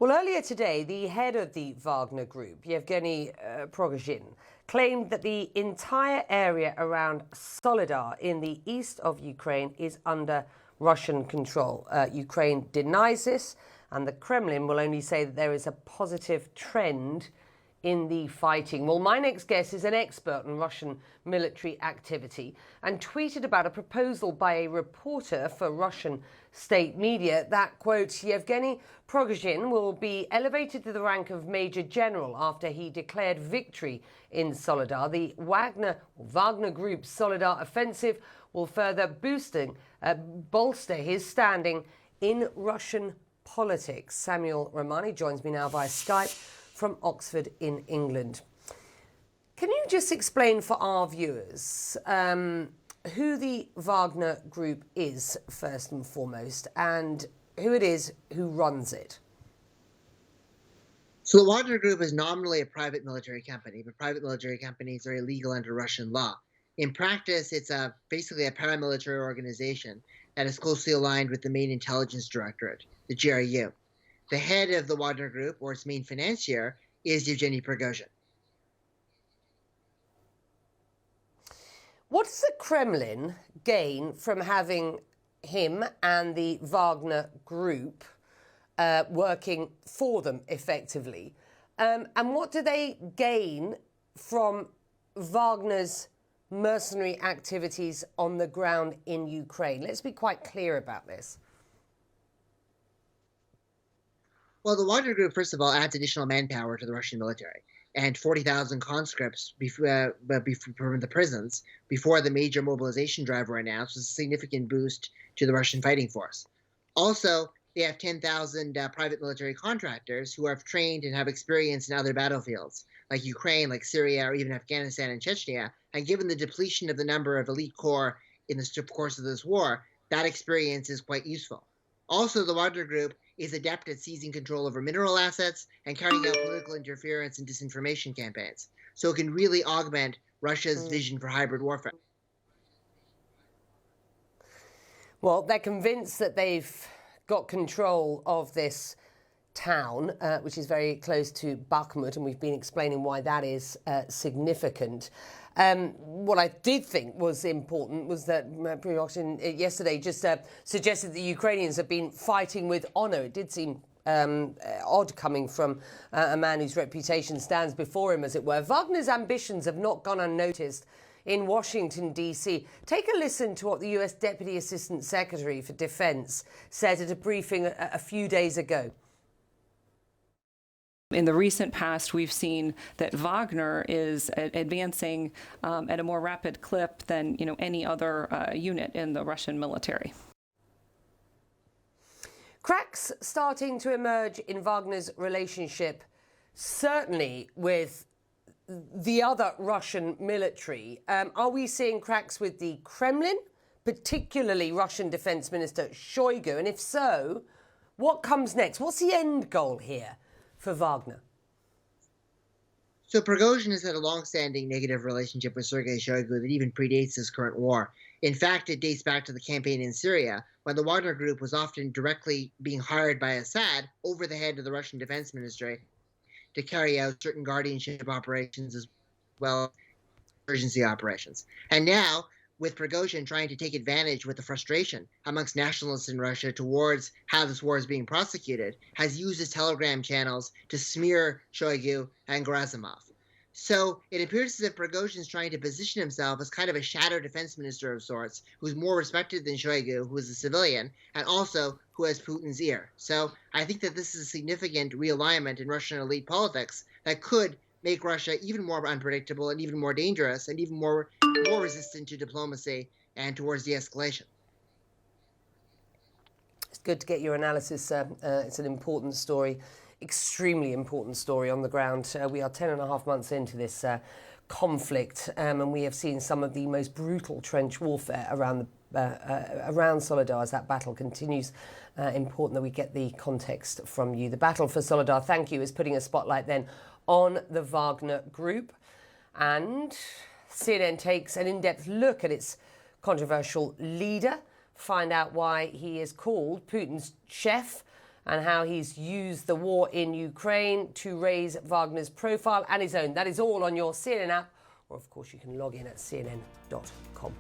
Well, earlier today, the head of the Wagner Group, Yevgeny Prigozhin, claimed that the entire area around Soledar in the east of Ukraine is under Russian control. Ukraine denies this, and the Kremlin will only say that there is a positive trend in the fighting. Well, my next guest is an expert on Russian military activity and tweeted about a proposal by a reporter for Russian state media that, quote, Yevgeny Prigozhin will be elevated to the rank of Major General after he declared victory in Soledar. The Wagner Group's Soledar offensive will further bolster his standing in Russian politics. Samuel Romani joins me now via Skype from Oxford in England. Can you just explain for our viewers who the Wagner Group is, first and foremost, and who it is who runs it? So the Wagner Group is nominally a private military company, but private military companies are illegal under Russian law. In practice, it's basically a paramilitary organization that is closely aligned with the main intelligence directorate, the GRU. The head of the Wagner Group, or its main financier, is Yevgeny Prigozhin. What does the Kremlin gain from having him and the Wagner Group working for them effectively? And what do they gain from Wagner's mercenary activities on the ground in Ukraine? Let's be quite clear about this. Well, the Wagner Group, first of all, adds additional manpower to the Russian military, and 40,000 conscripts from the prisons before the major mobilization drive were announced was a significant boost to the Russian fighting force. Also, they have 10,000 private military contractors who have trained and have experience in other battlefields, like Ukraine, like Syria, or even Afghanistan and Chechnya. And given the depletion of the number of elite corps in the course of this war, that experience is quite useful. Also, the Wagner Group is adept at seizing control over mineral assets and carrying out political interference and disinformation campaigns. So it can really augment Russia's vision for hybrid warfare. Well, they're convinced that they've got control of this town, which is very close to Bakhmut, and we've been explaining why that is significant. What I did think was important was that Prigozhin yesterday just suggested the Ukrainians have been fighting with honour. It did seem odd coming from a man whose reputation stands before him, as it were. Wagner's ambitions have not gone unnoticed in Washington, D.C. Take a listen to what the U.S. Deputy Assistant Secretary for Defense said at a briefing a few days ago. In the recent past, we've seen that Wagner is advancing at a more rapid clip than any other unit in the Russian military. Cracks starting to emerge in Wagner's relationship, certainly with the other Russian military. Are we seeing cracks with the Kremlin, particularly Russian Defense Minister Shoigu? And if so, what comes next? What's the end goal here for Wagner? So Prigozhin has had a long-standing negative relationship with Sergei Shoigu that even predates this current war. In fact, it dates back to the campaign in Syria, when the Wagner Group was often directly being hired by Assad over the head of the Russian Defense Ministry to carry out certain guardianship operations as well as emergency operations. And now, with Prigozhin trying to take advantage with the frustration amongst nationalists in Russia towards how this war is being prosecuted, has used his Telegram channels to smear Shoigu and Gerasimov. So it appears as if Prigozhin is trying to position himself as kind of a shadow defense minister of sorts, who's more respected than Shoigu, who is a civilian, and also who has Putin's ear. So I think that this is a significant realignment in Russian elite politics that could make Russia even more unpredictable and even more dangerous and even more resistant to diplomacy and towards de-escalation. It's good to get your analysis. It's an important story, extremely important story on the ground. We are 10.5 months into this conflict, and we have seen some of the most brutal trench warfare around Soledar as that battle continues. Important that we get the context from you. The battle for Soledar, thank you, is putting a spotlight then on the Wagner Group, and CNN takes an in-depth look at its controversial leader, find out why he is called Putin's chef, and how he's used the war in Ukraine to raise Wagner's profile and his own. That is all on your CNN app, or of course you can log in at cnn.com.